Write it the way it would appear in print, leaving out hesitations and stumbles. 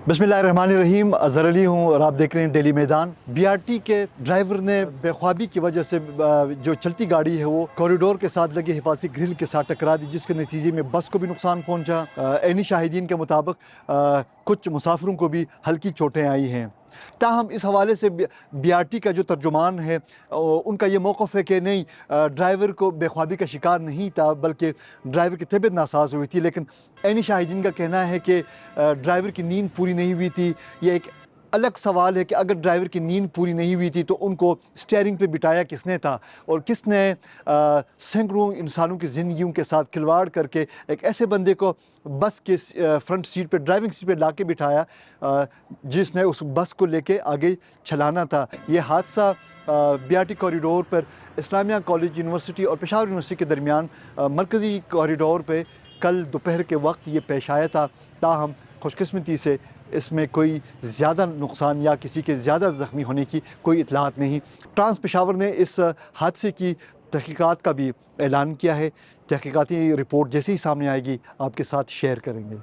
बिस्मिल्लाहिर्रहमानिर्रहीम। अज़हर अली हूँ और आप देख रहे हैं डेली मैदान। बीआरटी के ड्राइवर ने बेख्वाबी की वजह से जो चलती गाड़ी है वो कॉरिडोर के साथ लगे हिफाज़ती ग्रिल के साथ टकरा दी, जिसके नतीजे में बस को भी नुकसान पहुँचा। ऐनी शाहिदीन के मुताबिक कुछ मुसाफिरों को भी हल्की चोटें आई हैं। ताहम इस हवाले से बीआरटी का जो तर्जुमान है उनका ये मौक़िफ़ है कि नहीं, ड्राइवर को बेख्वाबी का शिकार नहीं था, बल्कि ड्राइवर की तबीयत नासाज हुई थी। लेकिन ऐनी शाहिदीन का कहना है कि ड्राइवर की नींद पूरी नहीं हुई थी। ये एक अलग सवाल है कि अगर ड्राइवर की नींद पूरी नहीं हुई थी तो उनको स्टीयरिंग पे बिठाया किसने था, और किसने सैकड़ों इंसानों की ज़िंदगियों के साथ खिलवाड़ करके एक ऐसे बंदे को बस के फ्रंट सीट पे, ड्राइविंग सीट पे ला के बिठाया जिसने उस बस को लेके आगे चलाना था। ये हादसा बीआरटी कॉरिडोर पर इस्लामिया कॉलेज यूनिवर्सिटी और पेशावर यूनिवर्सिटी के दरमियान मरकज़ी कॉरिडोर पे कल दोपहर के वक्त ये पेश आया था। ताहम खुशकिस्मती से इसमें कोई ज़्यादा नुकसान या किसी के ज़्यादा ज़ख्मी होने की कोई इत्तलात नहीं। ट्रांस पेशावर ने इस हादसे की तहकीकात का भी ऐलान किया है। तहकीकाती रिपोर्ट जैसे ही सामने आएगी आपके साथ शेयर करेंगे।